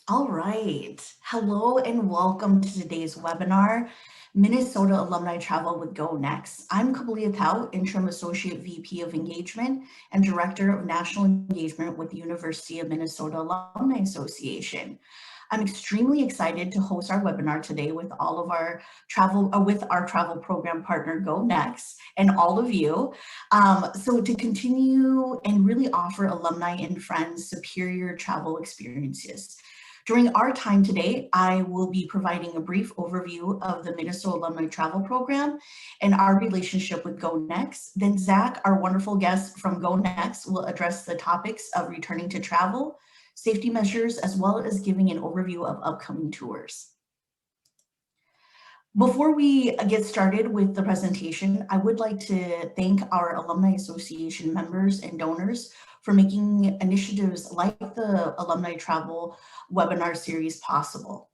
All right. Hello and welcome to today's webinar, Minnesota Alumni Travel with Go Next. I'm Kabalia Tao, Interim Associate VP of Engagement and Director of National Engagement with the University of Minnesota Alumni Association. I'm extremely excited to host our webinar today with all of our travel program partner Go Next and all of you. So to continue and really offer alumni and friends superior travel experiences. During our time today, I will be providing a brief overview of the Minnesota Alumni Travel Program and our relationship with Go Next. Then Zach, our wonderful guest from Go Next, will address the topics of returning to travel, safety measures, as well as giving an overview of upcoming tours. Before we get started with the presentation, I would like to thank our Alumni Association members and donors for making initiatives like the Alumni Travel webinar series possible.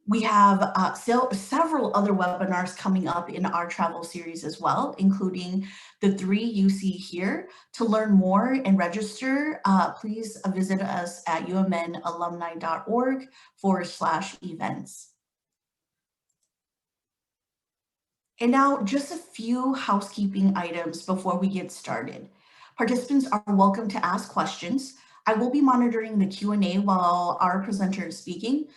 We have several other webinars coming up in our travel series as well, including the 3 you see here. To learn more and register, please visit us at umnalumni.org/events. And now just a few housekeeping items before we get started. Participants are welcome to ask questions. I will be monitoring the Q&A while our presenter is speaking.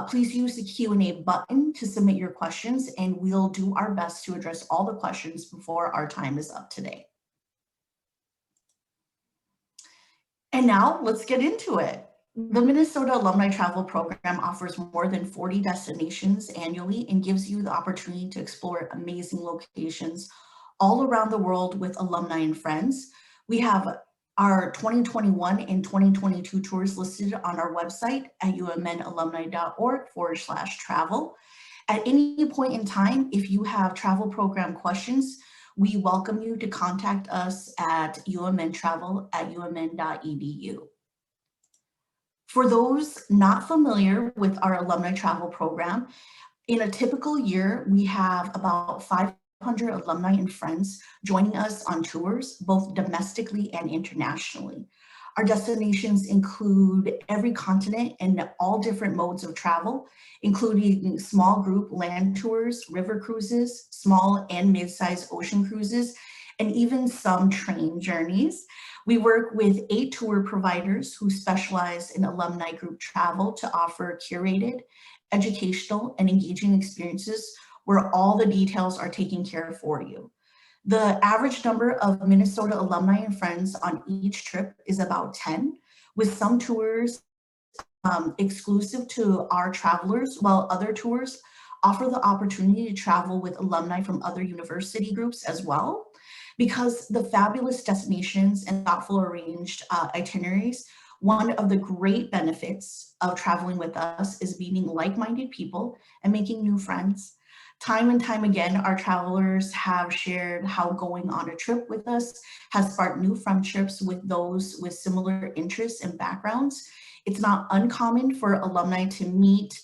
Please use the Q&A button to submit your questions, and we'll do our best to address all the questions before our time is up today. And now let's get into it. The Minnesota Alumni Travel Program offers more than 40 destinations annually and gives you the opportunity to explore amazing locations all around the world with alumni and friends. We have our 2021 and 2022 tours listed on our website at umnalumni.org/travel. At any point in time, if you have travel program questions, we welcome you to contact us at umntravel@umn.edu. For those not familiar with our alumni travel program, in a typical year, we have about 500 alumni and friends joining us on tours, both domestically and internationally. Our destinations include every continent and all different modes of travel, including small group land tours, river cruises, small and mid-sized ocean cruises, and even some train journeys. We work with 8 tour providers who specialize in alumni group travel to offer curated, educational, and engaging experiences where all the details are taken care of for you. The average number of Minnesota alumni and friends on each trip is about 10, with some tours exclusive to our travelers, while other tours offer the opportunity to travel with alumni from other university groups as well. Because the fabulous destinations and thoughtful arranged itineraries, one of the great benefits of traveling with us is meeting like-minded people and making new friends. Time and time again, our travelers have shared how going on a trip with us has sparked new friendships with those with similar interests and backgrounds. It's not uncommon for alumni to meet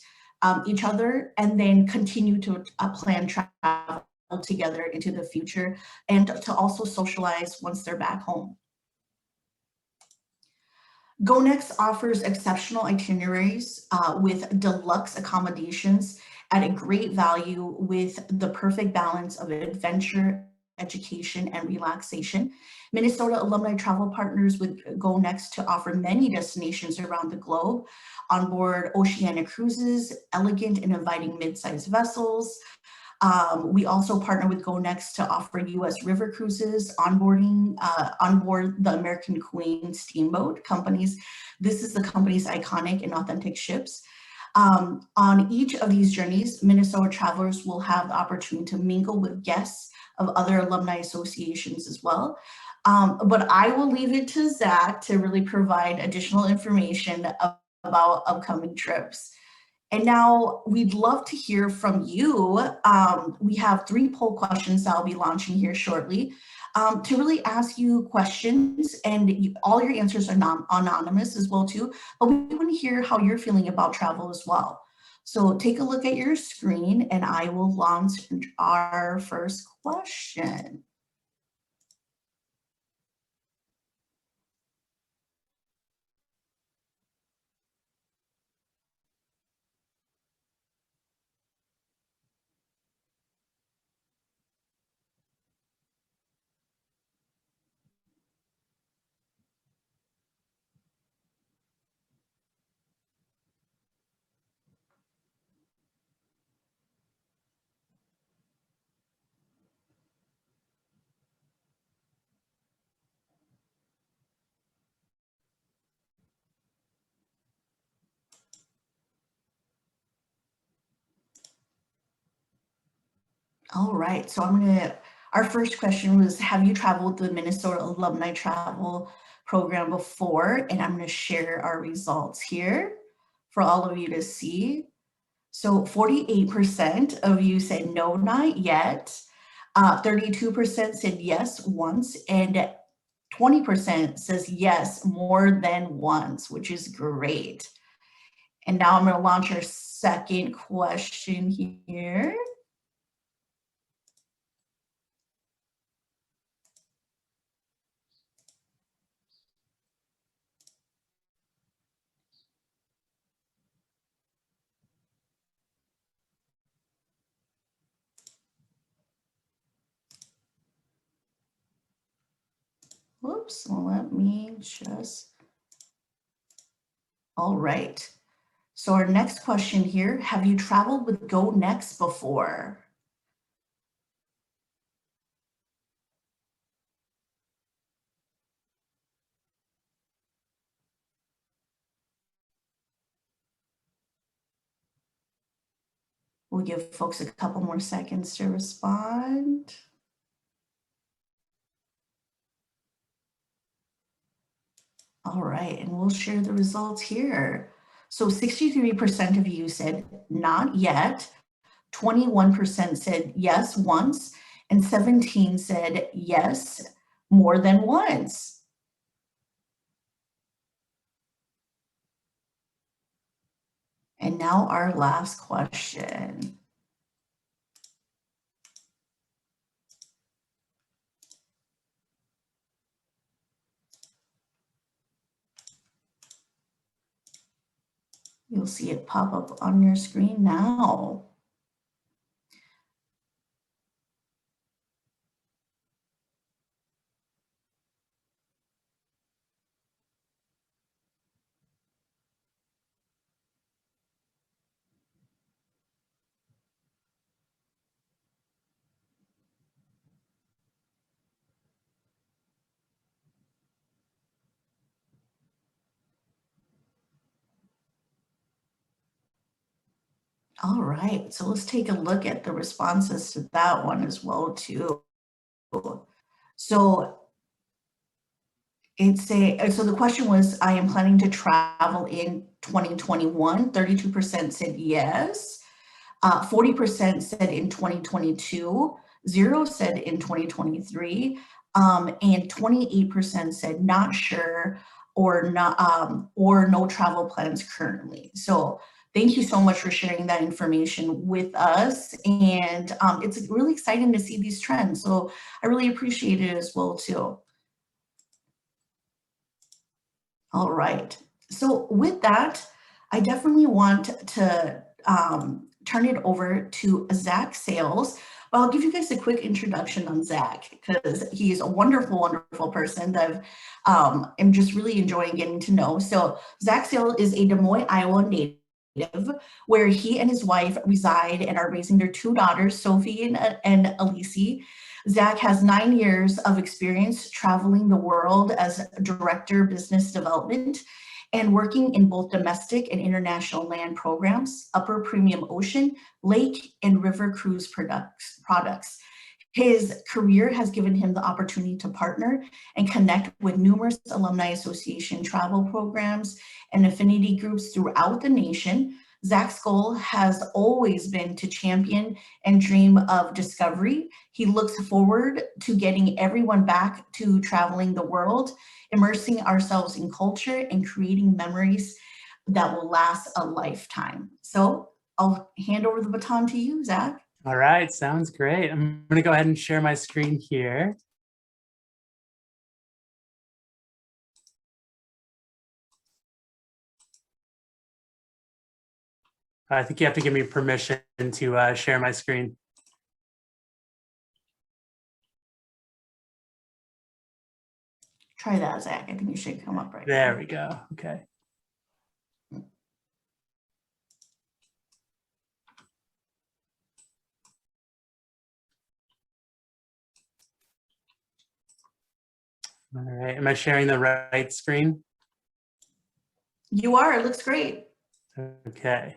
each other and then continue to plan travel together into the future and to also socialize once they're back home. Go Next offers exceptional itineraries with deluxe accommodations at a great value with the perfect balance of adventure, education, and relaxation. Minnesota Alumni Travel partners with Go Next to offer many destinations around the globe on board oceanic cruises, elegant and inviting mid-sized vessels. We also partner with Go Next to offer U.S. river cruises, onboarding on board the American Queen steamboat companies. This is the company's iconic and authentic ships. On each of these journeys, Minnesota travelers will have the opportunity to mingle with guests of other alumni associations as well. But I will leave it to Zach to really provide additional information about upcoming trips. And now we'd love to hear from you. We have 3 poll questions that I'll be launching here shortly to really ask you questions, and all your answers are anonymous as well too, but we want to hear how you're feeling about travel as well. So take a look at your screen and I will launch our first question. All right, so our first question was, have you traveled with the Minnesota Alumni Travel program before? And I'm gonna share our results here for all of you to see. So 48% of you said no, not yet. 32% said yes once, and 20% says yes more than once, which is great. And now I'm gonna launch our second question here. Whoops, let me just, all right. So our next question here, have you traveled with Go Next before? We'll give folks a couple more seconds to respond. All right, and we'll share the results here. So 63% of you said not yet, 21% said yes once, and 17 said yes more than once. And now our last question. You'll see it pop up on your screen now. All right, so let's take a look at the responses to that one as well too. So so the question was, I am planning to travel in 2021. 32% said yes. 40% said in 2022. 0 said in 2023. And 28% said not sure or not or no travel plans currently. So thank you so much for sharing that information with us. And it's really exciting to see these trends. So I really appreciate it as well too. All right. So with that, I definitely want to turn it over to Zach Sales. But I'll give you guys a quick introduction on Zach because he's a wonderful, wonderful person that I'm just really enjoying getting to know. So Zach Sales is a Des Moines, Iowa native, where he and his wife reside and are raising their two daughters, Sophie and Elise. Zach has 9 years of experience traveling the world as Director of Business Development and working in both domestic and international land programs, upper premium ocean, lake, and river cruise products. His career has given him the opportunity to partner and connect with numerous alumni association travel programs and affinity groups throughout the nation. Zach's goal has always been to champion and dream of discovery. He looks forward to getting everyone back to traveling the world, immersing ourselves in culture, and creating memories that will last a lifetime. So I'll hand over the baton to you, Zach. All right, sounds great. I'm going to go ahead and share my screen here. I think you have to give me permission to share my screen. Try that, Zach. I think you should come up right There now. we go. Okay. All right. Am I sharing the right screen? You are. It looks great. Okay.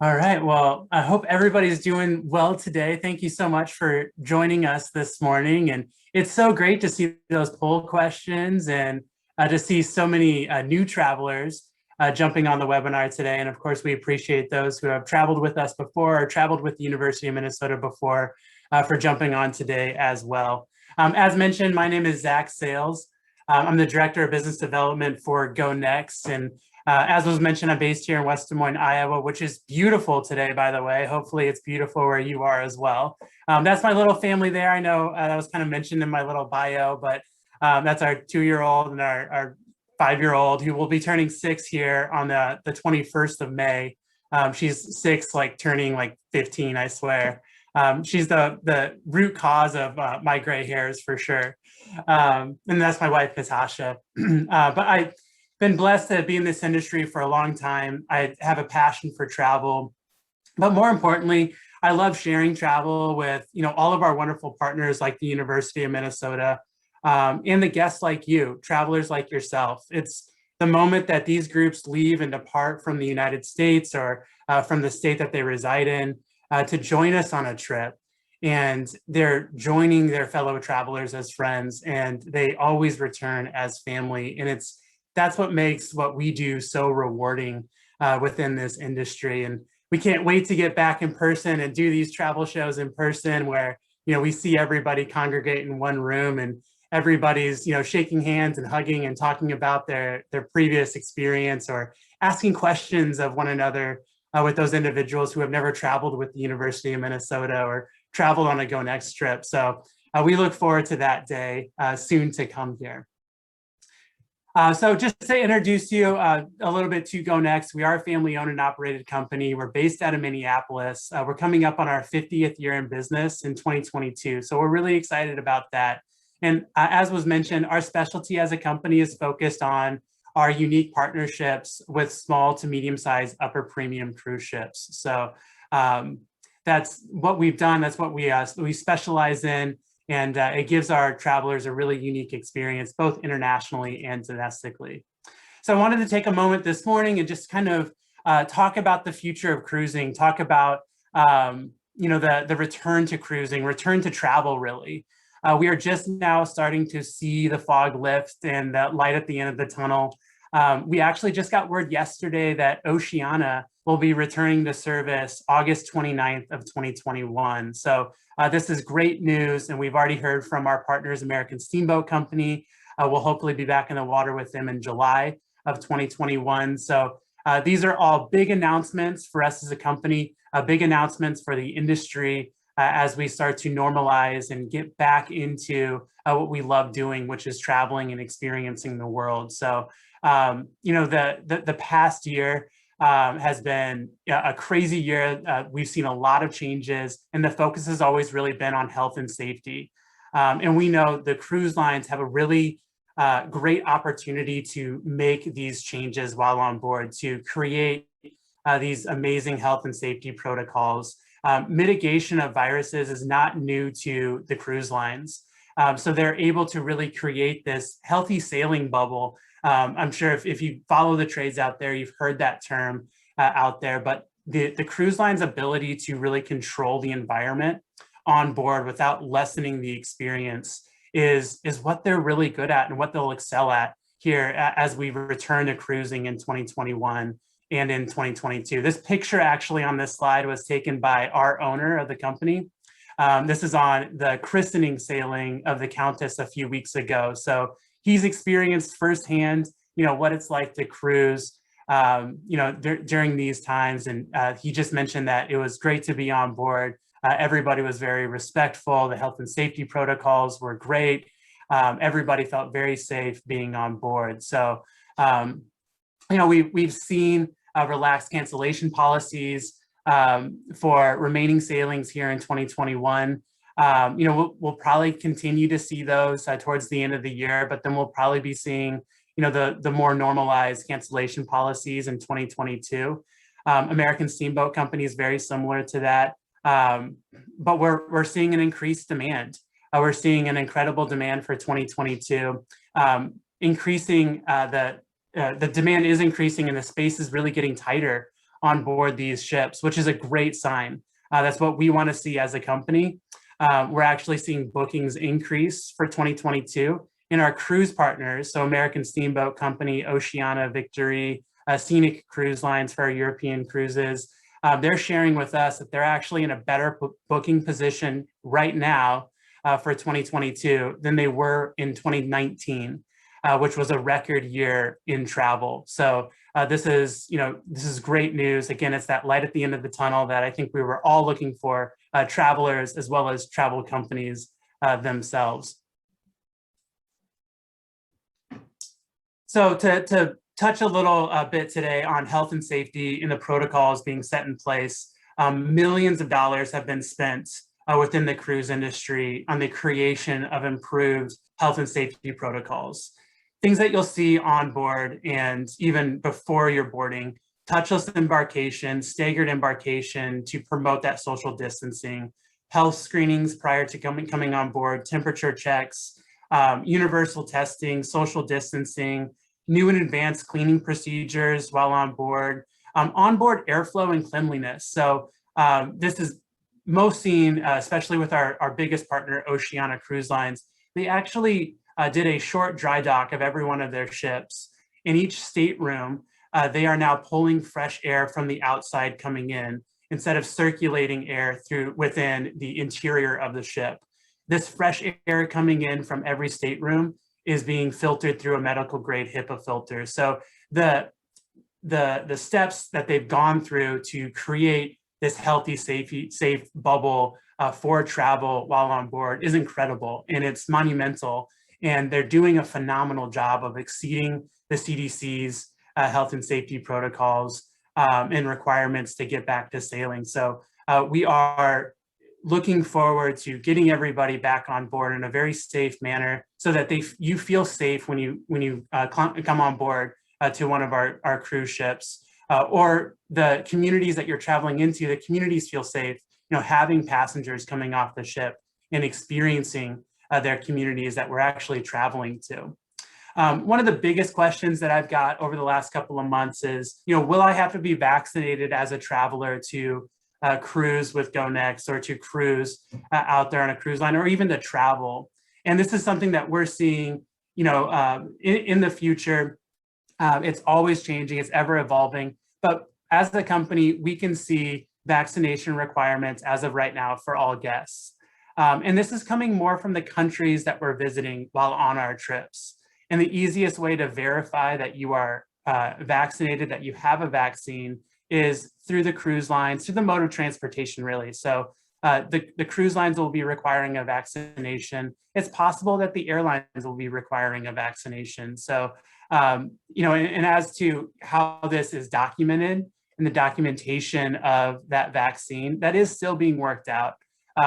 All right. Well, I hope everybody's doing well today. Thank you so much for joining us this morning. And it's so great to see those poll questions and to see so many new travelers jumping on the webinar today. And of course, we appreciate those who have traveled with us before or traveled with the University of Minnesota before for jumping on today as well. As mentioned, my name is Zach Sales. I'm the Director of Business Development for Go Next. And as was mentioned, I'm based here in West Des Moines, Iowa, which is beautiful today, by the way. Hopefully it's beautiful where you are as well. That's my little family there. I know that was kind of mentioned in my little bio, but that's our 2-year-old and our 5-year-old who will be turning 6 here on the 21st of May. She's 6, like turning like 15, I swear. She's the root cause of my gray hairs for sure. And that's my wife, Natasha. But I've been blessed to be in this industry for a long time. I have a passion for travel, but more importantly, I love sharing travel with all of our wonderful partners like the University of Minnesota and the guests like you, travelers like yourself. It's the moment that these groups leave and depart from the United States or from the state that they reside in to join us on a trip. And they're joining their fellow travelers as friends, and they always return as family. And that's what makes what we do so rewarding within this industry. And we can't wait to get back in person and do these travel shows in person where we see everybody congregate in one room and everybody's shaking hands and hugging and talking about their previous experience or asking questions of one another with those individuals who have never traveled with the University of Minnesota or traveled on a Go Next trip. So we look forward to that day soon to come here. So just to introduce you a little bit to Go Next, we are a family-owned and operated company. We're based out of Minneapolis. We're coming up on our 50th year in business in 2022. So we're really excited about that. And as was mentioned, our specialty as a company is focused on our unique partnerships with small to medium-sized upper premium cruise ships. So that's what we've done. That's what we specialize in. And it gives our travelers a really unique experience, both internationally and domestically. So I wanted to take a moment this morning and just kind of talk about the future of cruising, talk about the return to cruising, return to travel, really. We are just now starting to see the fog lift and the light at the end of the tunnel. We actually just got word yesterday that Oceania will be returning to service August 29th of 2021. So this is great news, and we've already heard from our partners, American Steamboat Company. We'll hopefully be back in the water with them in July of 2021. So these are all big announcements for us as a company, big announcements for the industry as we start to normalize and get back into what we love doing, which is traveling and experiencing the world. So the past year has been a crazy year. We've seen a lot of changes, and the focus has always really been on health and safety. And we know the cruise lines have a really great opportunity to make these changes while on board, to create these amazing health and safety protocols. Mitigation of viruses is not new to the cruise lines. So they're able to really create this healthy sailing bubble. I'm sure if you follow the trades out there, you've heard that term out there, but the cruise line's ability to really control the environment on board without lessening the experience is what they're really good at and what they'll excel at here as we return to cruising in 2021 and in 2022. This picture actually on this slide was taken by our owner of the company. This is on the christening sailing of the Countess a few weeks ago. So he's experienced firsthand, what it's like to cruise, during these times. And he just mentioned that it was great to be on board. Everybody was very respectful. The health and safety protocols were great. Everybody felt very safe being on board. So, we've seen relaxed cancellation policies for remaining sailings here in 2021. We'll probably continue to see those towards the end of the year, but then we'll probably be seeing, the more normalized cancellation policies in 2022. American Steamboat Company is very similar to that, but we're seeing an increased demand. We're seeing an incredible demand for 2022, increasing the demand is increasing and the space is really getting tighter on board these ships, which is a great sign. That's what we want to see as a company. We're actually seeing bookings increase for 2022 in our cruise partners. So American Steamboat Company, Oceania, Victory, Scenic Cruise Lines for our European cruises. They're sharing with us that they're actually in a better booking position right now for 2022 than they were in 2019, which was a record year in travel. So this is great news. Again, it's that light at the end of the tunnel that I think we were all looking for, travelers as well as travel companies themselves. So to touch a little bit today on health and safety and the protocols being set in place, millions of dollars have been spent within the cruise industry on the creation of improved health and safety protocols. Things that you'll see on board and even before you're boarding: touchless embarkation, staggered embarkation to promote that social distancing, health screenings prior to coming on board, temperature checks, universal testing, social distancing, new and advanced cleaning procedures while on board, onboard airflow and cleanliness. So this is most seen, especially with our biggest partner, Oceania Cruise Lines. They actually did a short dry dock of every one of their ships. In each stateroom, they are now pulling fresh air from the outside coming in instead of circulating air within the interior of the ship. This fresh air coming in from every stateroom is being filtered through a medical grade HIPAA filter. So the steps that they've gone through to create this healthy, safe bubble for travel while on board is incredible, and it's monumental. And they're doing a phenomenal job of exceeding the CDC's health and safety protocols and requirements to get back to sailing. So we are looking forward to getting everybody back on board in a very safe manner, so that you feel safe when you come on board to one of our cruise ships, or the communities that you're traveling into. The communities feel safe, having passengers coming off the ship and experiencing their communities that we're actually traveling to. One of the biggest questions that I've got over the last couple of months is, will I have to be vaccinated as a traveler to cruise with GoNext, or to cruise out there on a cruise line, or even to travel? And this is something that we're seeing, in the future. It's always changing, it's ever evolving. But as a company, we can see vaccination requirements as of right now for all guests. And this is coming more from the countries that we're visiting while on our trips. And the easiest way to verify that you are vaccinated, that you have a vaccine, is through the cruise lines, through the mode of transportation, really. So the cruise lines will be requiring a vaccination. It's possible that the airlines will be requiring a vaccination. So, and as to how this is documented and the documentation of that vaccine, that is still being worked out.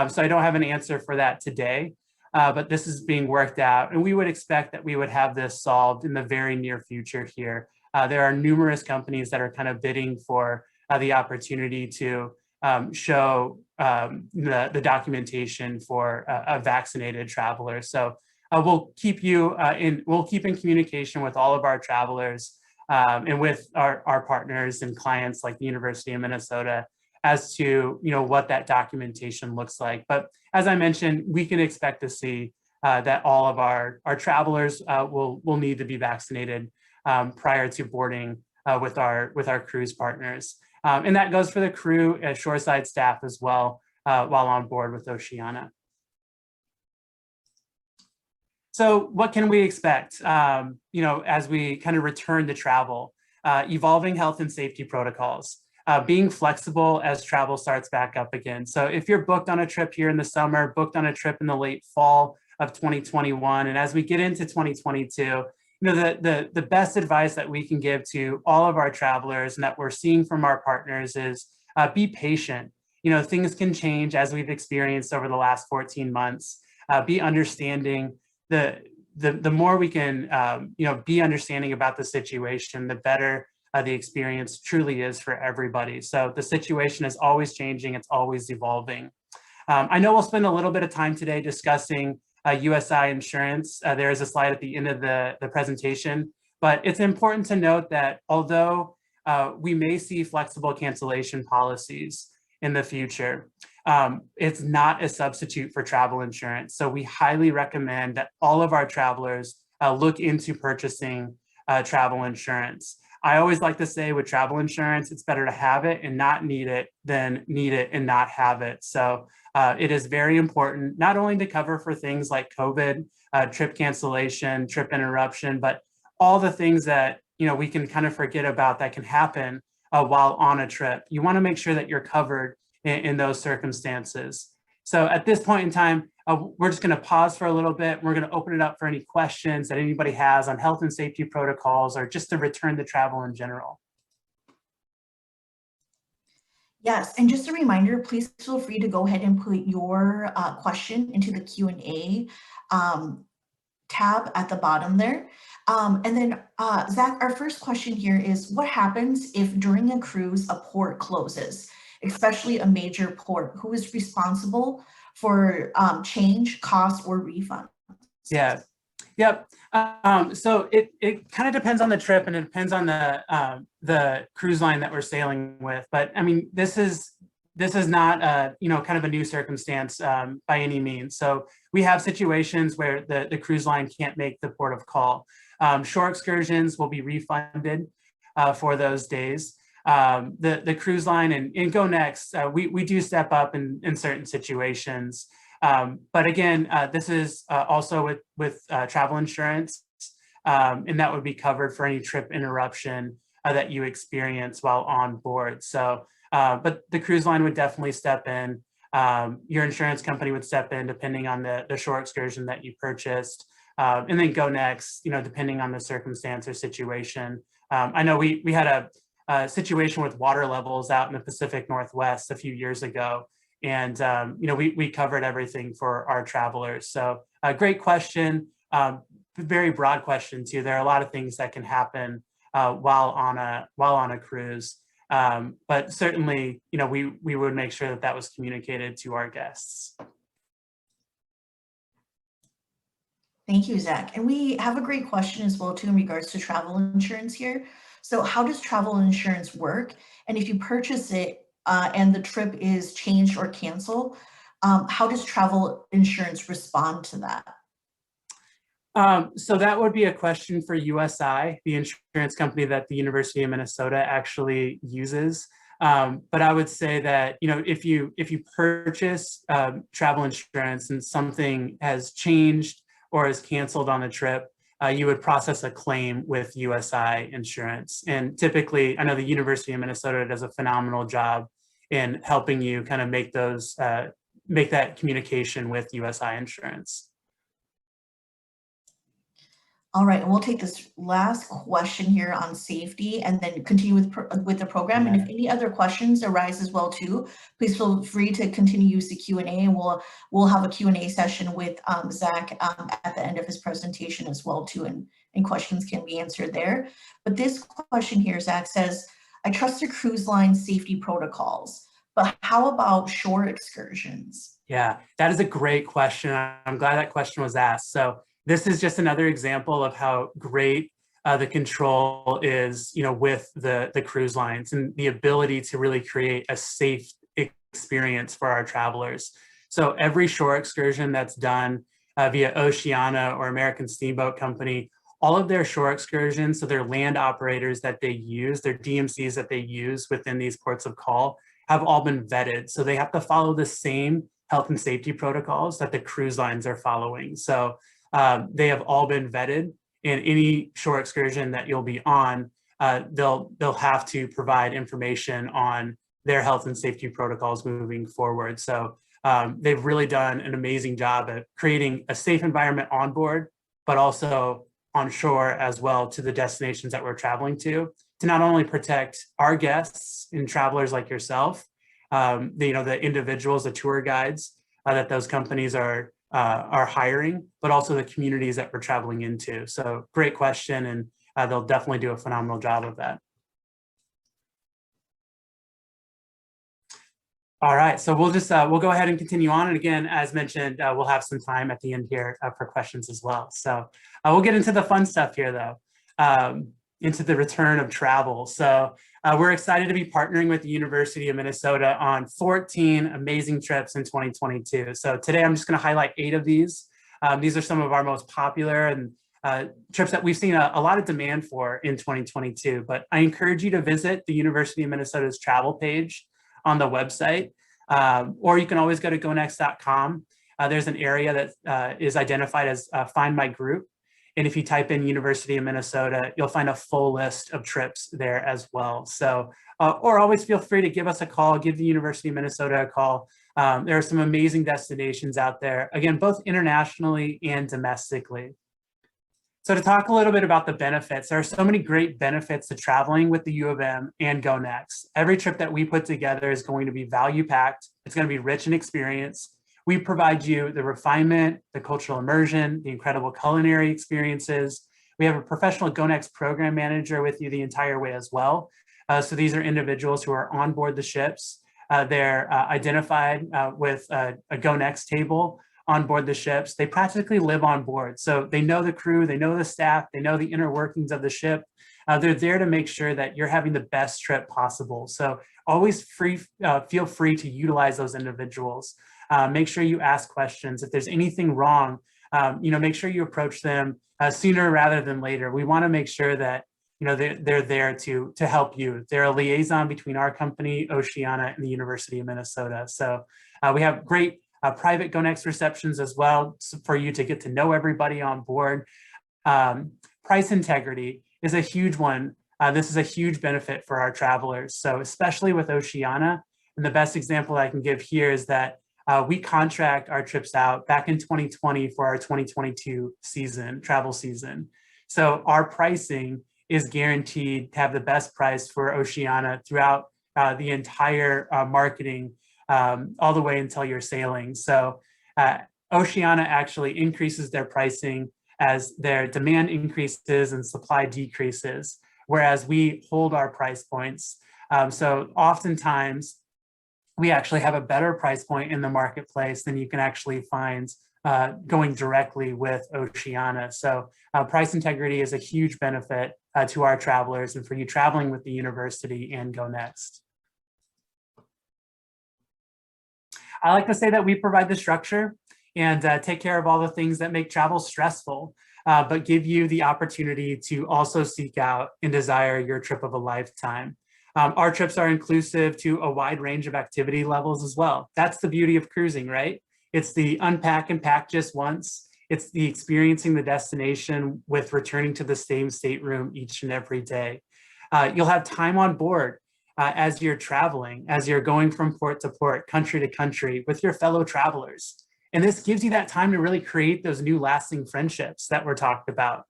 So I don't have an answer for that today, but this is being worked out, and we would expect that we would have this solved in the very near future here. There are numerous companies that are kind of bidding for the opportunity to show the documentation for a vaccinated traveler. So we'll keep in communication with all of our travelers and with our partners and clients like the University of Minnesota as to what that documentation looks like. But as I mentioned, we can expect to see that all of our travelers will need to be vaccinated prior to boarding with our cruise partners. And that goes for the crew and shoreside staff as well while on board with Oceania. So what can we expect as we kind of return to travel? Evolving health and safety protocols. Being flexible as travel starts back up again. So if you're booked on a trip here in the summer, booked on a trip in the late fall of 2021, and as we get into 2022, the best advice that we can give to all of our travelers and that we're seeing from our partners is be patient. Things can change, as we've experienced over the last 14 months. Be understanding. The more we can be understanding about the situation, the better the experience truly is for everybody. So the situation is always changing, it's always evolving. I know we'll spend a little bit of time today discussing Usi Insurance. There is a slide at the end of the presentation, but it's important to note that although we may see flexible cancellation policies in the future. It's not a substitute for travel insurance. So we highly recommend that all of our travelers look into purchasing travel insurance. I always like to say with travel insurance, it's better to have it and not need it than need it and not have it. So it is very important, not only to cover for things like COVID, trip cancellation, trip interruption, but all the things that we can kind of forget about that can happen while on a trip. You want to make sure that you're covered in those circumstances. So at this point in time, we're just going to pause for a little bit. We're going to open it up for any questions that anybody has on health and safety protocols or just to return to travel in general. Yes, and just a reminder, please feel free to go ahead and put your question into the Q&A tab at the bottom there. And then Zach, our first question here is, what happens if during a cruise a port closes, especially a major port? Who is responsible for change, cost, or refund? Yeah. Yep. So it kind of depends on the trip, and it depends on the cruise line that we're sailing with. But I mean, this is not kind of a new circumstance by any means. So we have situations where the cruise line can't make the port of call. Shore excursions will be refunded for those days. The cruise line and Go Next, we do step up in certain situations. But again, this is also with travel insurance, and that would be covered for any trip interruption that you experience while on board. So, but the cruise line would definitely step in. Your insurance company would step in depending on the shore excursion that you purchased, and then Go Next, depending on the circumstance or situation. I know we had a situation with water levels out in the Pacific Northwest a few years ago. And, we covered everything for our travelers. So a great question, very broad question too. There are a lot of things that can happen while on a cruise. But certainly, we would make sure that was communicated to our guests. Thank you, Zach. And we have a great question as well too in regards to travel insurance here. So how does travel insurance work? And if you purchase it, and the trip is changed or canceled, how does travel insurance respond to that? So that would be a question for USI, the insurance company that the University of Minnesota actually uses. But I would say that, if you purchase travel insurance and something has changed or is canceled on the trip, you would process a claim with USI Insurance. And typically, I know the University of Minnesota does a phenomenal job in helping you kind of make that communication with USI Insurance. All right, and we'll take this last question here on safety and then continue with the program. And if any other questions arise as well too, please feel free to continue use the Q&A, and we'll have a Q&A session with Zach at the end of his presentation as well too, and questions can be answered there. But this question here, Zach, says, I trust the cruise line safety protocols, but how about shore excursions? Yeah, that is a great question. I'm glad that question was asked. So this is just another example of how great the control is, with the cruise lines and the ability to really create a safe experience for our travelers. So every shore excursion that's done via Oceana or American Steamboat Company, all of their shore excursions, so their land operators that they use, their DMCs that they use within these ports of call, have all been vetted. So they have to follow the same health and safety protocols that the cruise lines are following. So they have all been vetted, and any shore excursion that you'll be on, they'll have to provide information on their health and safety protocols moving forward. So they've really done an amazing job at creating a safe environment on board, but also on shore as well to the destinations that we're traveling to not only protect our guests and travelers like yourself, the individuals, the tour guides that those companies are hiring, but also the communities that we're traveling into. So great question, and they'll definitely do a phenomenal job of that. All right, so we'll go ahead and continue on. And again, as mentioned, we'll have some time at the end here for questions as well. So we'll get into the fun stuff here though. into the return of travel. So we're excited to be partnering with the University of Minnesota on 14 amazing trips in 2022. So today I'm just going to highlight 8 of these. These are some of our most popular and trips that we've seen a lot of demand for in 2022. But I encourage you to visit the University of Minnesota's travel page on the website, or you can always go to gonext.com. There's an area that is identified as Find My Group. And if you type in University of Minnesota, you'll find a full list of trips there as well. So, or always feel free to give us a call, give the University of Minnesota a call. There are some amazing destinations out there, again, both internationally and domestically. So to talk a little bit about the benefits, there are so many great benefits to traveling with the U of M and GoNext. Every trip that we put together is going to be value packed. It's going to be rich in experience. We provide you the refinement, the cultural immersion, the incredible culinary experiences. We have a professional GoNext program manager with you the entire way as well. So these are individuals who are on board the ships. They're identified with a GoNext table on board the ships. They practically live on board. So they know the crew, they know the staff, they know the inner workings of the ship. They're there to make sure that you're having the best trip possible. So always feel free to utilize those individuals. Make sure you ask questions. If there's anything wrong, make sure you approach them sooner rather than later. We want to make sure that they're there to help you. They're a liaison between our company, Oceana, and the University of Minnesota. So we have great private GoNext receptions as well for you to get to know everybody on board. Price integrity is a huge one. This is a huge benefit for our travelers. So especially with Oceana, and the best example I can give here is that we contract our trips out back in 2020 for our 2022 travel season. So our pricing is guaranteed to have the best price for Oceana throughout the entire marketing all the way until you're sailing. So Oceana actually increases their pricing as their demand increases and supply decreases, whereas we hold our price points. So oftentimes we actually have a better price point in the marketplace than you can actually find going directly with Oceana. So price integrity is a huge benefit to our travelers and for you traveling with the university and GoNext. I like to say that we provide the structure and take care of all the things that make travel stressful, but give you the opportunity to also seek out and desire your trip of a lifetime. Our trips are inclusive to a wide range of activity levels as well. That's the beauty of cruising, right? It's the unpack and pack just once. It's the experiencing the destination with returning to the same stateroom each and every day. You'll have time on board as you're traveling, as you're going from port to port, country to country with your fellow travelers. And this gives you that time to really create those new lasting friendships that were talked about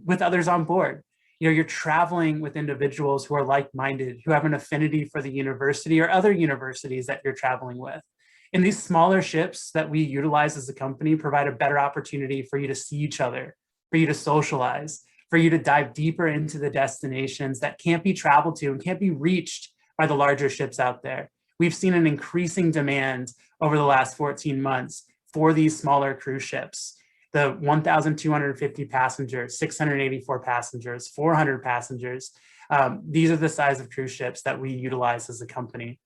with others on board. You're traveling with individuals who are like-minded, who have an affinity for the university or other universities that you're traveling with. And these smaller ships that we utilize as a company provide a better opportunity for you to see each other, for you to socialize, for you to dive deeper into the destinations that can't be traveled to and can't be reached by the larger ships out there. We've seen an increasing demand over the last 14 months for these smaller cruise ships. The 1,250 passengers, 684 passengers, 400 passengers. These are the size of cruise ships that we utilize as a company.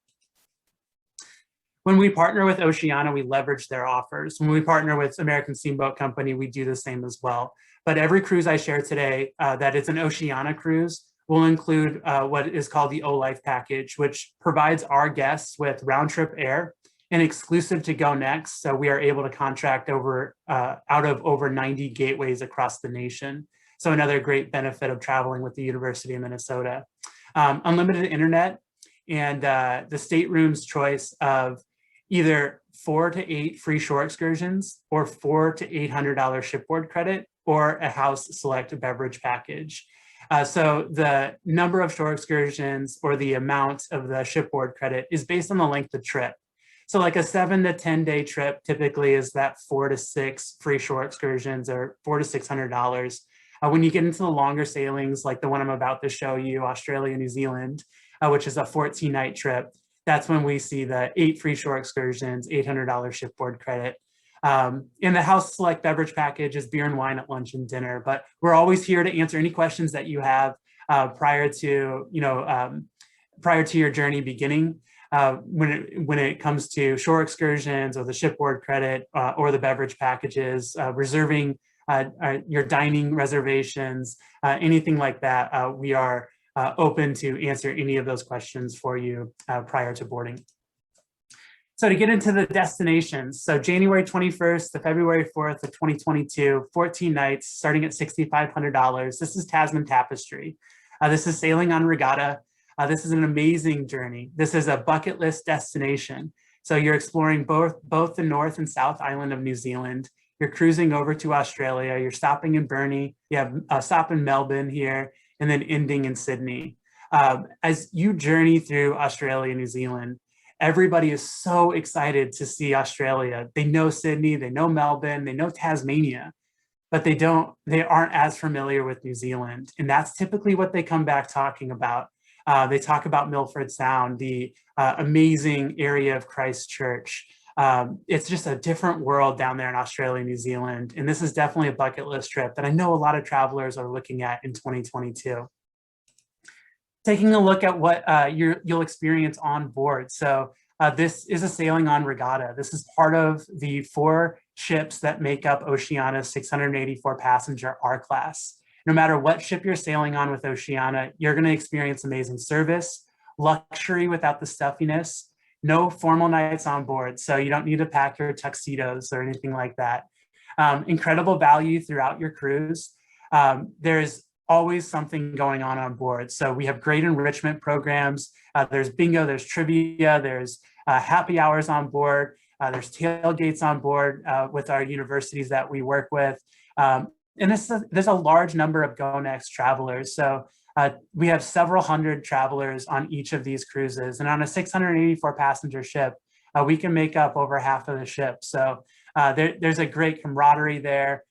When we partner with Oceana, we leverage their offers. When we partner with American Steamboat Company, we do the same as well. But every cruise I share today that is an Oceana cruise will include what is called the O-Life package, which provides our guests with round-trip air and exclusive to GoNext. So we are able to contract out of over 90 gateways across the nation. So another great benefit of traveling with the University of Minnesota. Unlimited internet and the stateroom's choice of either 4 to 8 free shore excursions or $400 to $800 shipboard credit or a house select beverage package. So the number of shore excursions or the amount of the shipboard credit is based on the length of trip. So like a 7 to 10 day trip typically is that 4 to 6 free shore excursions or $400 to $600. When you get into the longer sailings, like the one I'm about to show you, Australia, New Zealand, which is a 14-night trip, that's when we see the 8 free shore excursions, $800 shipboard credit. In the house select beverage package is beer and wine at lunch and dinner, but we're always here to answer any questions that you have prior to your journey beginning. When it comes to shore excursions or the shipboard credit or the beverage packages, reserving your dining reservations, anything like that, we are open to answer any of those questions for you prior to boarding. So to get into the destinations, so January 21st to February 4th of 2022, 14 nights starting at $6,500. This is Tasman Tapestry. This is sailing on Regatta. This is an amazing journey. This is a bucket list destination. So you're exploring both the North and South Island of New Zealand. You're cruising over to Australia. You're stopping in Burnie. You have a stop in Melbourne here, and then ending in Sydney. As you journey through Australia and New Zealand, everybody is so excited to see Australia. They know Sydney, they know Melbourne, they know Tasmania, but they aren't as familiar with New Zealand. And that's typically what they come back talking about. They talk about Milford Sound, the amazing area of Christchurch. It's just a different world down there in Australia and New Zealand. And this is definitely a bucket list trip that I know a lot of travelers are looking at in 2022. Taking a look at what you'll experience on board. So this is a sailing on Regatta. This is part of the 4 ships that make up Oceania's 684 passenger R class. No matter what ship you're sailing on with Oceania, you're going to experience amazing service, luxury without the stuffiness, no formal nights on board. So you don't need to pack your tuxedos or anything like that. Incredible value throughout your cruise. There's always something going on board. So we have great enrichment programs. There's bingo, there's trivia, there's happy hours on board. There's tailgates on board with our universities that we work with. And there's a large number of Go Next travelers. So we have several hundred travelers on each of these cruises. And on a 684 passenger ship, we can make up over half of the ship. So there's a great camaraderie there.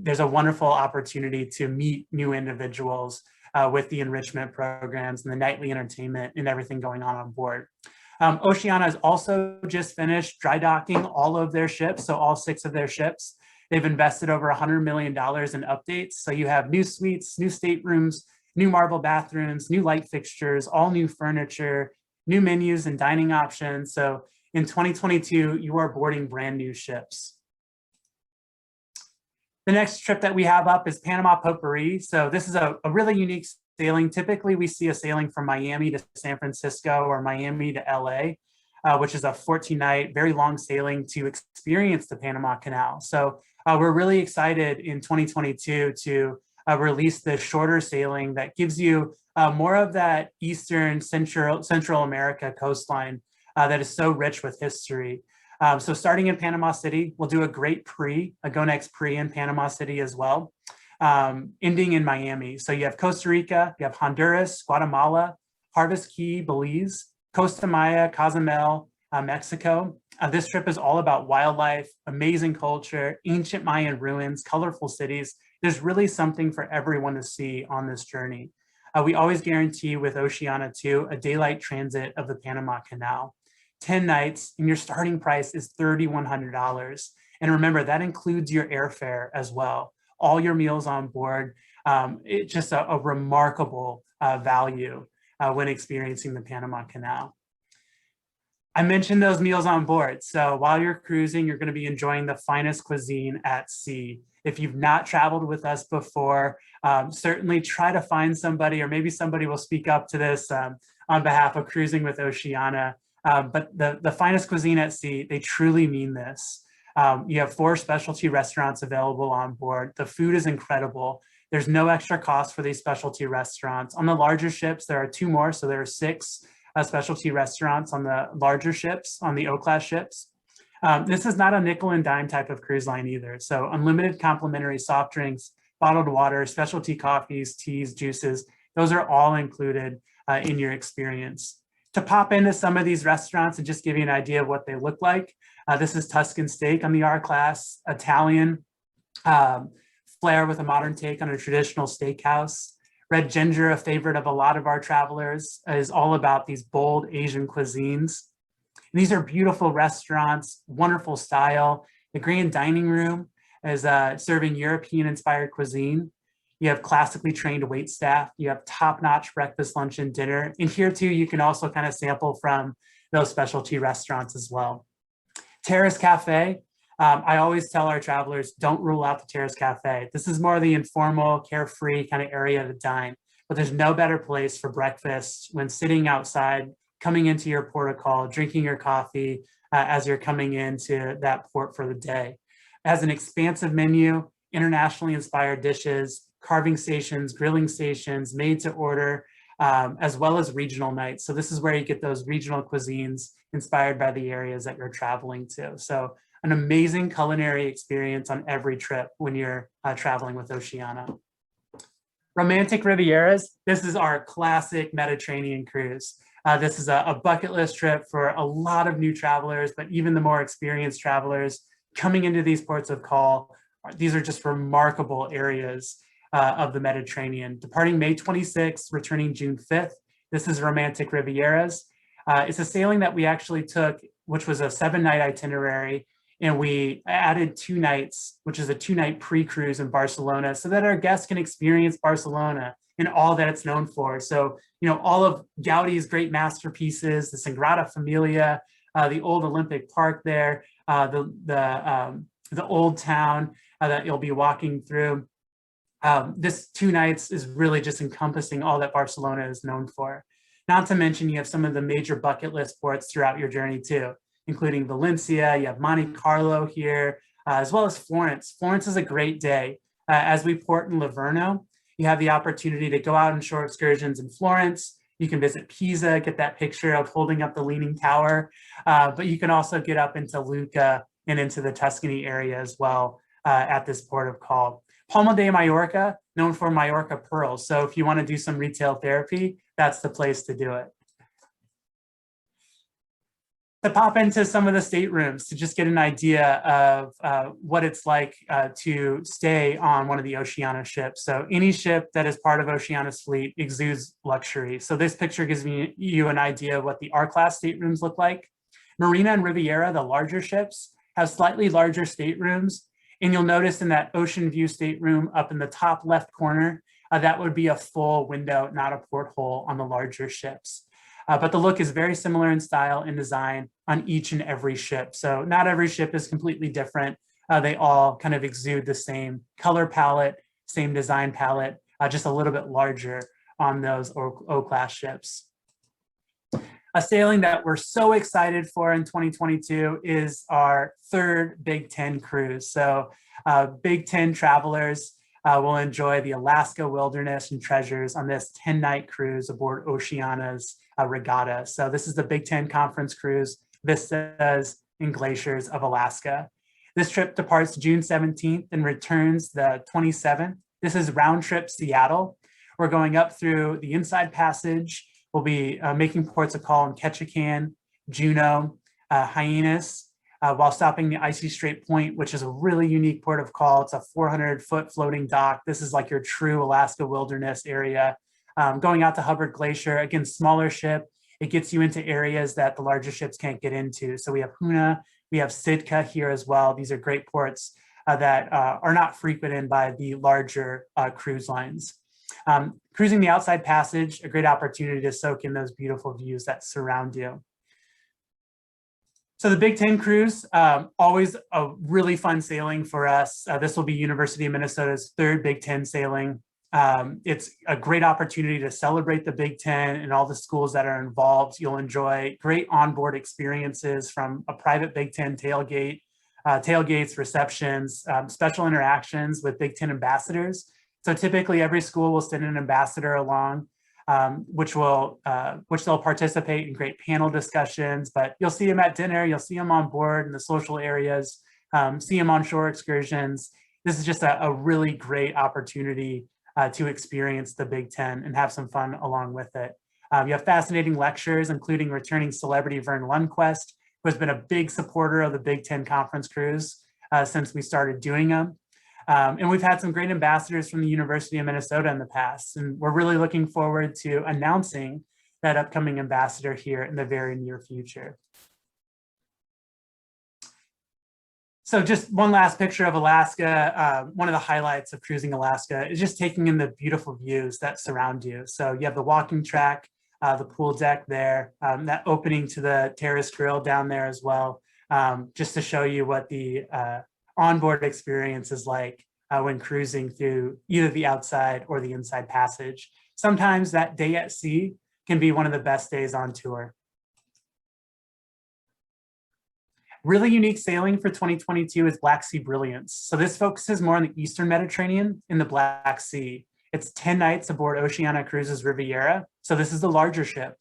There's a wonderful opportunity to meet new individuals with the enrichment programs and the nightly entertainment and everything going on board. Oceania has also just finished dry docking all of their ships, so all 6 of their ships. They've invested over $100 million in updates. So you have new suites, new staterooms, new marble bathrooms, new light fixtures, all new furniture, new menus and dining options. So in 2022, you are boarding brand new ships. The next trip that we have up is Panama Potpourri. So this is a really unique sailing. Typically, we see a sailing from Miami to San Francisco or Miami to LA, which is a 14-night, very long sailing to experience the Panama Canal. So we're really excited in 2022 to release this shorter sailing that gives you more of that Eastern Central America coastline that is so rich with history. So starting in Panama City, we'll do a great a Go Next pre in Panama City as well, ending in Miami. So you have Costa Rica, you have Honduras, Guatemala, Harvest Key, Belize, Costa Maya, Cozumel, Mexico. This trip is all about wildlife, amazing culture, ancient Mayan ruins, colorful cities. There's really something for everyone to see on this journey. We always guarantee with Oceania too, a daylight transit of the Panama Canal. 10 nights and your starting price is $3,100. And remember, that includes your airfare as well. All your meals on board. It's just a remarkable value when experiencing the Panama Canal. I mentioned those meals on board. So while you're cruising, you're going to be enjoying the finest cuisine at sea. If you've not traveled with us before, certainly try to find somebody, or maybe somebody will speak up to this on behalf of Cruising with Oceania. But the finest cuisine at sea, they truly mean this. You have 4 specialty restaurants available on board. The food is incredible. There's no extra cost for these specialty restaurants. On the larger ships, there are 2 more. So there are 6 specialty restaurants on the larger ships, on the O-class ships. This is not a nickel and dime type of cruise line either. So unlimited complimentary soft drinks, bottled water, specialty coffees, teas, juices, those are all included in your experience. To pop into some of these restaurants and just give you an idea of what they look like. This is Tuscan steak on the R class, Italian flair with a modern take on a traditional steakhouse. Red ginger, a favorite of a lot of our travelers, is all about these bold Asian cuisines. And these are beautiful restaurants, wonderful style. The grand dining room is serving European-inspired cuisine. You have classically trained wait staff. You have top-notch breakfast, lunch, and dinner. And here too, you can also kind of sample from those specialty restaurants as well. Terrace Cafe. I always tell our travelers, don't rule out the Terrace Cafe. This is more the informal, carefree kind of area to dine, but there's no better place for breakfast when sitting outside, coming into your port of call, drinking your coffee as you're coming into that port for the day. It has an expansive menu, internationally inspired dishes, carving stations, grilling stations, made to order, as well as regional nights. So this is where you get those regional cuisines inspired by the areas that you're traveling to. So an amazing culinary experience on every trip when you're traveling with Oceania. Romantic Rivieras. This is our classic Mediterranean cruise. This is a bucket list trip for a lot of new travelers, but even the more experienced travelers coming into these ports of call. These are just remarkable areas of the Mediterranean. Departing May 26th, returning June 5th. This is Romantic Rivieras. It's a sailing that we actually took, which was a 7-night itinerary, and we added 2 nights, which is a 2-night pre-cruise in Barcelona, so that our guests can experience Barcelona and all that it's known for. So, you know, all of Gaudi's great masterpieces, the Sagrada Familia, the old Olympic Park there, the old town that you'll be walking through. This 2 nights is really just encompassing all that Barcelona is known for. Not to mention you have some of the major bucket list ports throughout your journey too, including Valencia, you have Monte Carlo here, as well as Florence. Florence is a great day. As we port in Livorno, you have the opportunity to go out on shore excursions in Florence. You can visit Pisa, get that picture of holding up the Leaning Tower, but you can also get up into Lucca and into the Tuscany area as well at this port of call. Palma de Mallorca, known for Mallorca pearls. So if you want to do some retail therapy, that's the place to do it. To pop into some of the staterooms to just get an idea of what it's like to stay on one of the Oceania ships. So any ship that is part of Oceania's fleet exudes luxury. So this picture gives you an idea of what the R-class staterooms look like. Marina and Riviera, the larger ships, have slightly larger staterooms. And you'll notice in that ocean view stateroom up in the top left corner, that would be a full window, not a porthole on the larger ships. But the look is very similar in style and design on each and every ship. So not every ship is completely different. They all kind of exude the same color palette, same design palette, just a little bit larger on those O-class ships. A sailing that we're so excited for in 2022 is our 3rd Big Ten cruise. So Big Ten travelers will enjoy the Alaska wilderness and treasures on this 10-night cruise aboard Oceania's regatta. So this is the Big Ten Conference Cruise, Vistas and Glaciers of Alaska. This trip departs June 17th and returns the 27th. This is round trip Seattle. We're going up through the Inside Passage. We'll be making ports of call in Ketchikan, Juneau, Hyannis, while stopping the Icy Strait Point, which is a really unique port of call. It's a 400-foot floating dock. This is like your true Alaska wilderness area. Going out to Hubbard Glacier, again, smaller ship. It gets you into areas that the larger ships can't get into. So we have Hoonah, we have Sitka here as well. These are great ports that are not frequented by the larger cruise lines. Cruising the Outside Passage, a great opportunity to soak in those beautiful views that surround you. So the Big Ten cruise, always a really fun sailing for us. This will be University of Minnesota's 3rd Big Ten sailing. It's a great opportunity to celebrate the Big Ten and all the schools that are involved. You'll enjoy great onboard experiences from a private Big Ten tailgate, tailgates, receptions, special interactions with Big Ten ambassadors. So typically every school will send an ambassador along, which they'll participate in great panel discussions, but you'll see them at dinner, you'll see them on board in the social areas, see them on shore excursions. This is just a really great opportunity to experience the Big Ten and have some fun along with it. You have fascinating lectures, including returning celebrity Vern Lundquist, who has been a big supporter of the Big Ten Conference Cruise since we started doing them. And we've had some great ambassadors from the University of Minnesota in the past, and we're really looking forward to announcing that upcoming ambassador here in the very near future. So just one last picture of Alaska. One of the highlights of cruising Alaska is just taking in the beautiful views that surround you. So you have the walking track, the pool deck there, that opening to the Terrace Grill down there as well, just to show you what the onboard experience is like when cruising through either the outside or the inside passage. Sometimes that day at sea can be one of the best days on tour. Really unique sailing for 2022 is Sea Brilliance. So this focuses more on the Eastern Mediterranean in the Black Sea. It's 10 nights aboard Oceania Cruises Riviera. So this is the larger ship.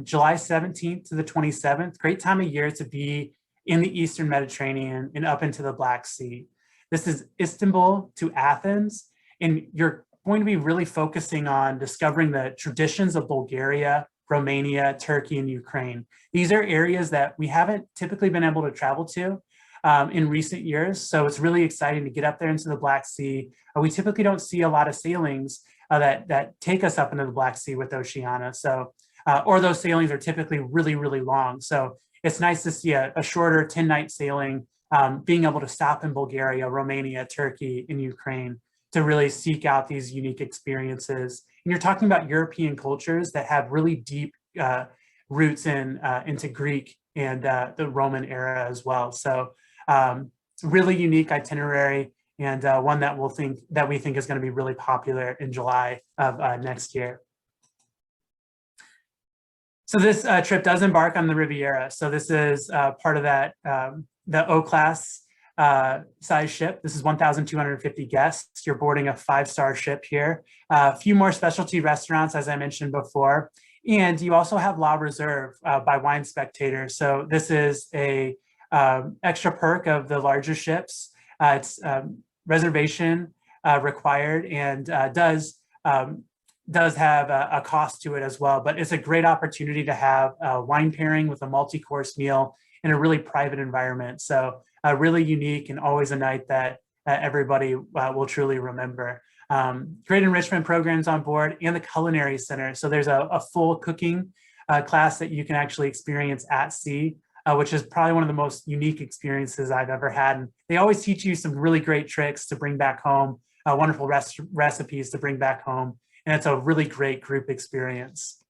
July 17th to the 27th, great time of year to be in the Eastern Mediterranean and up into the Black Sea. This is Istanbul to Athens, and you're going to be really focusing on discovering the traditions of Bulgaria, Romania, Turkey, and Ukraine. These are areas that we haven't typically been able to travel to in recent years. So it's really exciting to get up there into the Black Sea. We typically don't see a lot of sailings that take us up into the Black Sea with Oceania. So, or those sailings are typically really, really long. So it's nice to see a shorter 10-night sailing, being able to stop in Bulgaria, Romania, Turkey, and Ukraine to really seek out these unique experiences. And you're talking about European cultures that have really deep roots into Greek and the Roman era as well. So it's a really unique itinerary, and one that we think is going to be really popular in July of next year. So this trip does embark on the Riviera. So this is part of that, the O-class size ship. This is 1,250 guests. You're boarding a 5-star ship here. A few more specialty restaurants, as I mentioned before. And you also have La Reserve by Wine Spectator. So this is a extra perk of the larger ships. It's reservation required, and does have a cost to it as well. But it's a great opportunity to have a wine pairing with a multi-course meal in a really private environment. So really unique, and always a night that everybody will truly remember. Great enrichment programs on board, and the culinary center. So there's a full cooking class that you can actually experience at sea, which is probably one of the most unique experiences I've ever had. And they always teach you some really great tricks to bring back home, wonderful recipes to bring back home. And it's a really great group experience.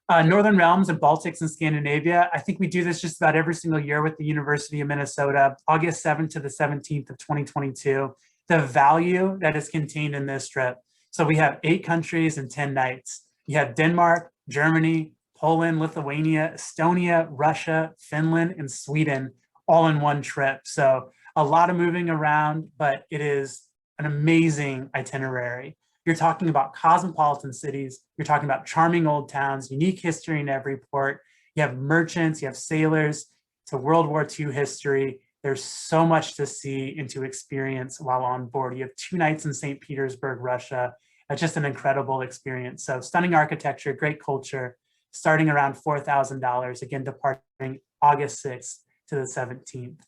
Northern Realms and Baltics and Scandinavia. I think we do this just about every single year with the University of Minnesota, August 7th to the 17th of 2022. The value that is contained in this trip. So we have 8 countries and 10 nights. You have Denmark, Germany, Poland, Lithuania, Estonia, Russia, Finland, and Sweden all in one trip. So a lot of moving around, but it is an amazing itinerary. You're talking about cosmopolitan cities. You're talking about charming old towns, unique history in every port. You have merchants, you have sailors, to World War II history. There's so much to see and to experience while on board. You have 2 nights in St. Petersburg, Russia. That's just an incredible experience. So stunning architecture, great culture, starting around $4,000, again, departing August 6th to the 17th.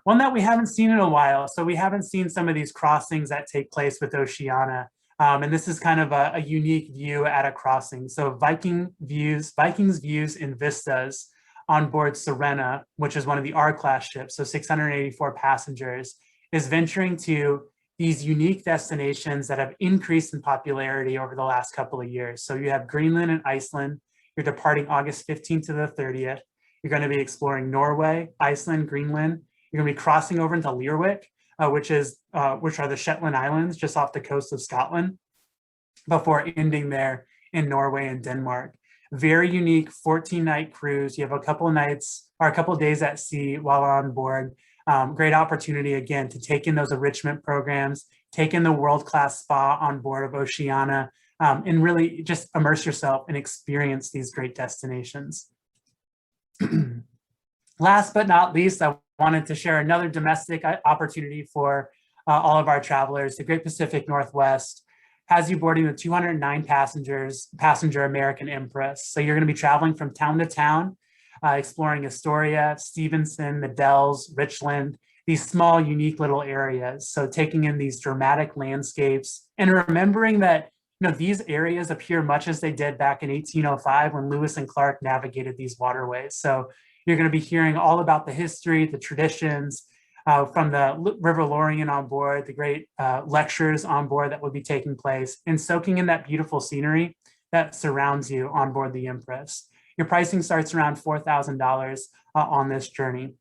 One that we haven't seen in a while. So we haven't seen some of these crossings that take place with Oceania. And this is kind of a unique view at a crossing. So Vikings views and vistas on board Serena, which is one of the R-class ships, so 684 passengers, is venturing to these unique destinations that have increased in popularity over the last couple of years. So you have Greenland and Iceland. You're departing August 15th to the 30th. You're going to be exploring Norway, Iceland, Greenland. You're going to be crossing over into Lerwick, which are the Shetland Islands just off the coast of Scotland, before ending there in Norway and Denmark. Very unique 14-night cruise. You have a couple of nights or a couple of days at sea while on board. Great opportunity, again, to take in those enrichment programs, take in the world-class spa on board of Oceania, and really just immerse yourself and experience these great destinations. Last but not least, I wanted to share another domestic opportunity for all of our travelers. The Great Pacific Northwest has you boarding the 209 passenger American Empress. So you're going to be traveling from town to town, exploring Astoria, Stevenson, the Dells, Richland, these small, unique little areas. So taking in these dramatic landscapes and remembering that, you know, these areas appear much as they did back in 1805 when Lewis and Clark navigated these waterways. So You're going to be hearing all about the history, the traditions, from the River Lorien on board, the great lectures on board that will be taking place, and soaking in that beautiful scenery that surrounds you on board the Empress. Your pricing starts around $4,000 on this journey.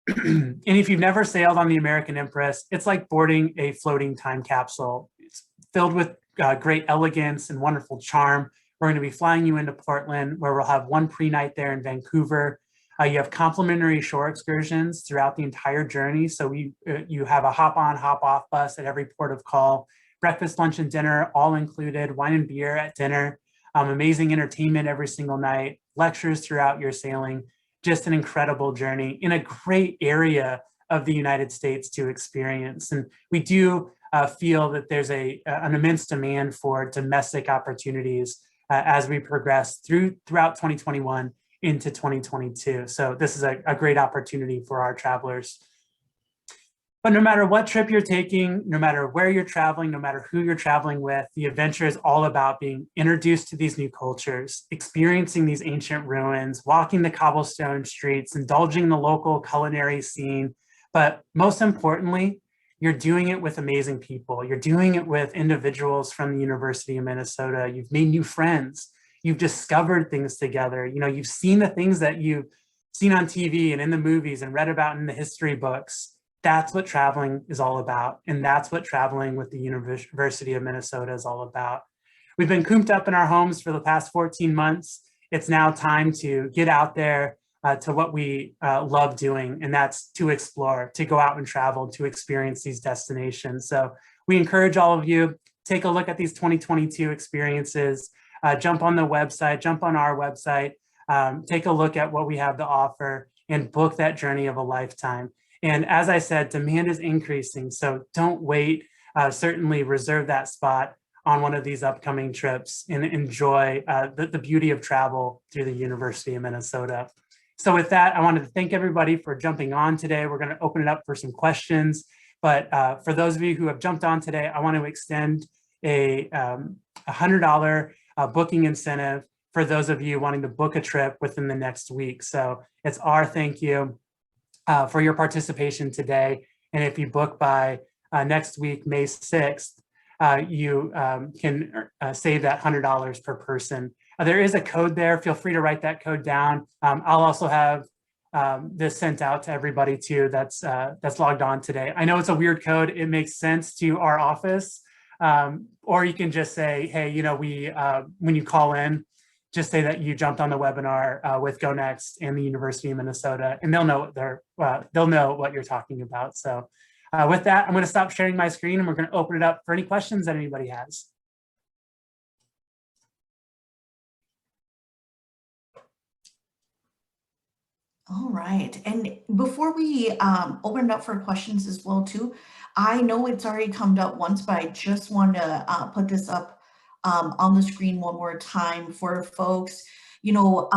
And if you've never sailed on the American Empress, it's like boarding a floating time capsule. It's filled with great elegance and wonderful charm. We're going to be flying you into Portland, where we'll have one pre-night there in Vancouver. You have complimentary shore excursions throughout the entire journey. So you have a hop-on, hop-off bus at every port of call, breakfast, lunch, and dinner, all included, wine and beer at dinner, amazing entertainment every single night, lectures throughout your sailing, just an incredible journey in a great area of the United States to experience. And we do feel that there's an immense demand for domestic opportunities as we progress throughout 2021 into 2022. So this is a great opportunity for our travelers. But no matter what trip you're taking, no matter where you're traveling, no matter who you're traveling with, the adventure is all about being introduced to these new cultures, experiencing these ancient ruins, walking the cobblestone streets, indulging in the local culinary scene. But most importantly, you're doing it with amazing people. You're doing it with individuals from the University of Minnesota. You've made new friends. You've discovered things together. You know, you've seen the things that you've seen on TV and in the movies and read about in the history books. That's what traveling is all about. And that's what traveling with the University of Minnesota is all about. We've been cooped up in our homes for the past 14 months. It's now time to get out there to what we love doing, and that's to explore, to go out and travel, to experience these destinations. So we encourage all of you, take a look at these 2022 experiences, jump on the website, jump on our website, take a look at what we have to offer, and book that journey of a lifetime. And as I said, demand is increasing, so don't wait. Certainly reserve that spot on one of these upcoming trips and enjoy the beauty of travel through the University of Minnesota. So with that, I wanted to thank everybody for jumping on today. We're going to open it up for some questions. But for those of you who have jumped on today, I want to extend a $100 booking incentive for those of you wanting to book a trip within the next week. So it's our thank you for your participation today. And if you book by next week, May 6th, you can save that $100 per person. There is a code there. Feel free to write that code down. I'll also have this sent out to everybody too that's logged on today. I know it's a weird code. It makes sense to our office. Or you can just say, hey, you know, when you call in, just say that you jumped on the webinar with Go Next and the University of Minnesota, and they'll know what you're talking about. So with that, I'm going to stop sharing my screen and we're going to open it up for any questions that anybody has. All right. And before we open it up for questions as well too, I know it's already come up once, but I just want to put this up on the screen one more time for folks. You know,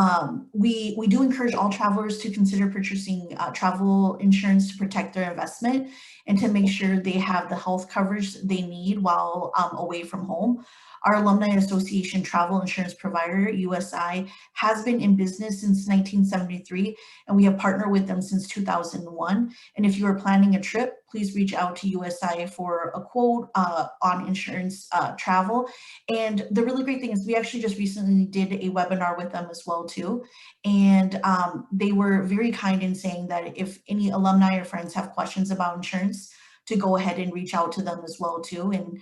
we do encourage all travelers to consider purchasing travel insurance to protect their investment and to make sure they have the health coverage they need while away from home. Our Alumni Association travel insurance provider, USI, has been in business since 1973, and we have partnered with them since 2001. And if you are planning a trip, please reach out to USI for a quote on insurance travel. And the really great thing is we actually just recently did a webinar with them as well too. And they were very kind in saying that if any alumni or friends have questions about insurance, to go ahead and reach out to them as well too. And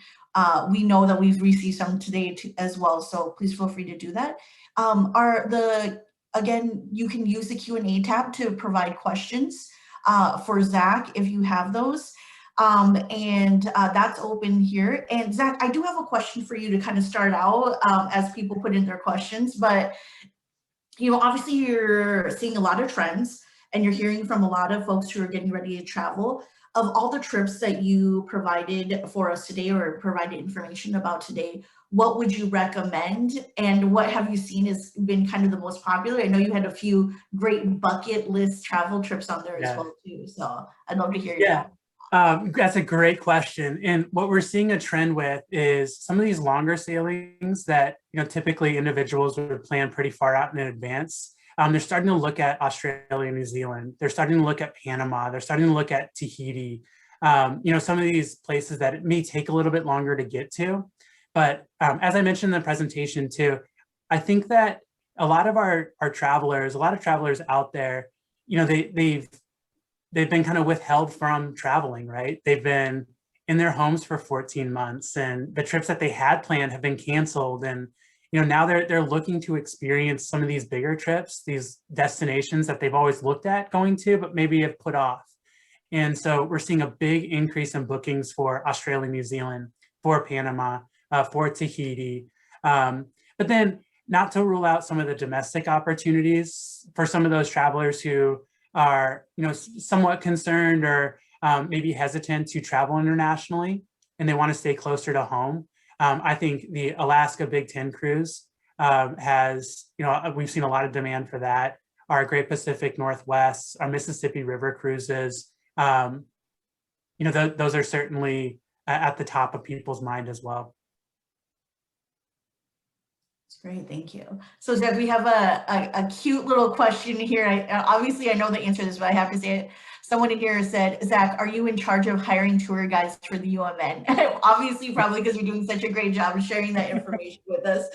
we know that we've received some today too, as well, so please feel free to do that. Again, you can use the Q&A tab to provide questions for Zach if you have those. That's open here. And Zach, I do have a question for you to kind of start out as people put in their questions, but you know, obviously you're seeing a lot of trends and you're hearing from a lot of folks who are getting ready to travel. Of all the trips that you provided for us today or provided information about today, what would you recommend and what have you seen has been kind of the most popular? I know you had a few great bucket list travel trips on there as well too, so I'd love to hear you. That's a great question. And what we're seeing a trend with is some of these longer sailings that, you know, typically individuals would plan pretty far out in advance. they're starting to look at Australia, New Zealand. They're starting to look at Panama. They're starting to look at Tahiti. Some of these places that it may take a little bit longer to get to. But as I mentioned in the presentation too, I think that a lot of our travelers, a lot of travelers out there, they've been kind of withheld from traveling, right? They've been in their homes for 14 months, and the trips that they had planned have been canceled. And now they're looking to experience some of these bigger trips, these destinations that they've always looked at going to, but maybe have put off. And so we're seeing a big increase in bookings for Australia, New Zealand, for Panama, for Tahiti. But then not to rule out some of the domestic opportunities for some of those travelers who are, somewhat concerned or maybe hesitant to travel internationally and they want to stay closer to home. I think the Alaska Big Ten cruise has, we've seen a lot of demand for that. Our Great Pacific Northwest, our Mississippi River cruises, those are certainly at the top of people's mind as well. That's great, thank you. So Zach, we have a cute little question here. Obviously I know the answer to this, but I have to say it. Someone in here said, Zach, are you in charge of hiring tour guides for the UMN? Obviously, probably because you're doing such a great job of sharing that information with us.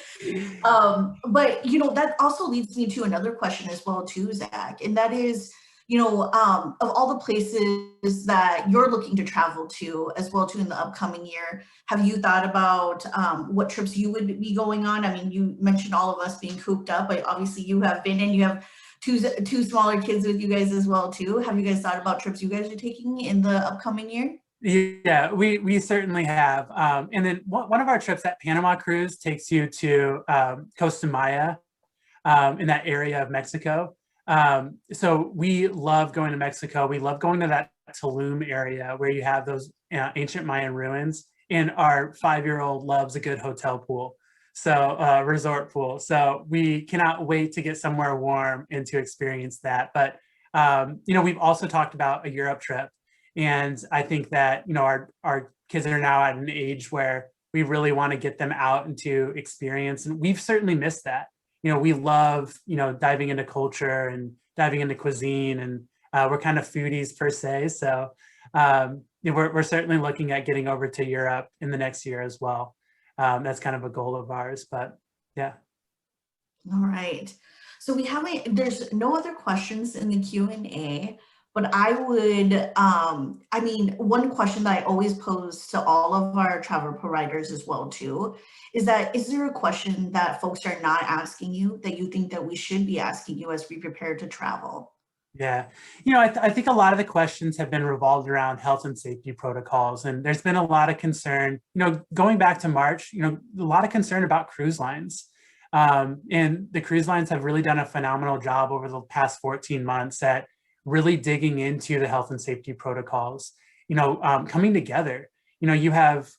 But that also leads me to another question as well too, Zach, and that is, of all the places that you're looking to travel to as well too in the upcoming year, have you thought about what trips you would be going on? I mean, you mentioned all of us being cooped up, but obviously you have been, and you have two smaller kids with you guys as well too. Have you guys thought about trips you guys are taking in the upcoming year? Yeah, we certainly have. And then one of our trips, that Panama cruise, takes you to Costa Maya in that area of Mexico. So we love going to Mexico. We love going to that Tulum area where you have those ancient Mayan ruins. And our 5-year-old loves a good hotel pool. So resort pool. So we cannot wait to get somewhere warm and to experience that. But, we've also talked about a Europe trip. And I think that, our kids are now at an age where we really want to get them out into experience. And we've certainly missed that. We love, diving into culture and diving into cuisine, and we're kind of foodies per se. So we're certainly looking at getting over to Europe in the next year as well. That's kind of a goal of ours, but yeah. All right. So there's no other questions in the Q&A, but I would, one question that I always pose to all of our travel providers as well too, is there a question that folks are not asking you that you think that we should be asking you as we prepare to travel? Yeah, I think a lot of the questions have been revolved around health and safety protocols, and there's been a lot of concern, going back to March, a lot of concern about cruise lines. And the cruise lines have really done a phenomenal job over the past 14 months at really digging into the health and safety protocols, coming together. You have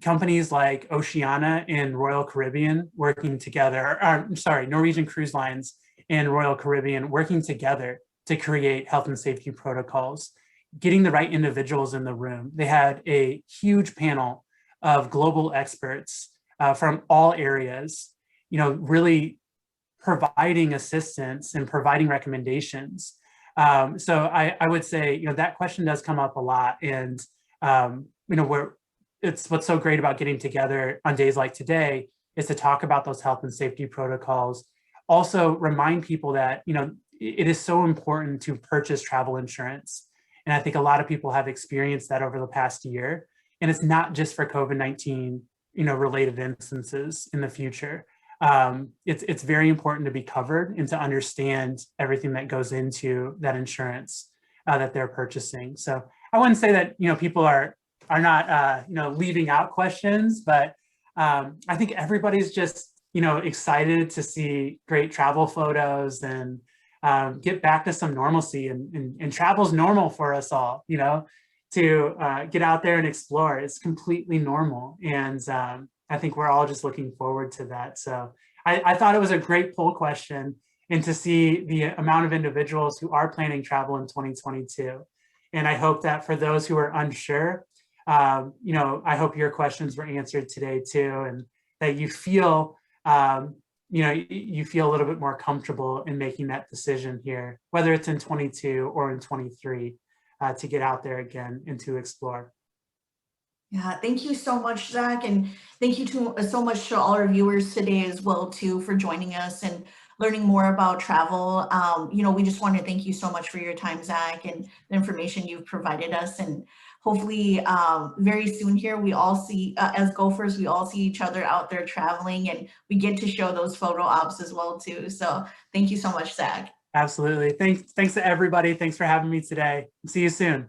companies like Oceania and Royal Caribbean working together, Norwegian Cruise Lines and Royal Caribbean working together to create health and safety protocols, getting the right individuals in the room. They had a huge panel of global experts from all areas, really providing assistance and providing recommendations. So I would say, that question does come up a lot. And, it's what's so great about getting together on days like today is to talk about those health and safety protocols. Also remind people that, it is so important to purchase travel insurance. And I think a lot of people have experienced that over the past year. And it's not just for COVID-19, related instances in the future. It's very important to be covered and to understand everything that goes into that insurance that they're purchasing. So I wouldn't say that, people are not, leaving out questions, but I think everybody's just, excited to see great travel photos and get back to some normalcy, and travel's normal for us all, to get out there and explore. It's completely normal. And I think we're all just looking forward to that. So I thought it was a great poll question, and to see the amount of individuals who are planning travel in 2022. And I hope that for those who are unsure, I hope your questions were answered today too, and that you feel you feel a little bit more comfortable in making that decision here, whether it's in 22 or in 23, to get out there again and to explore. Yeah, thank you so much, Zach, and thank you so much to all our viewers today as well too for joining us and learning more about travel. We just want to thank you so much for your time, Zach, and the information you've provided us. And hopefully, very soon here, we all see as Gophers, we all see each other out there traveling, and we get to show those photo ops as well too. So thank you so much, Zach. Absolutely. Thanks to everybody. Thanks for having me today. See you soon.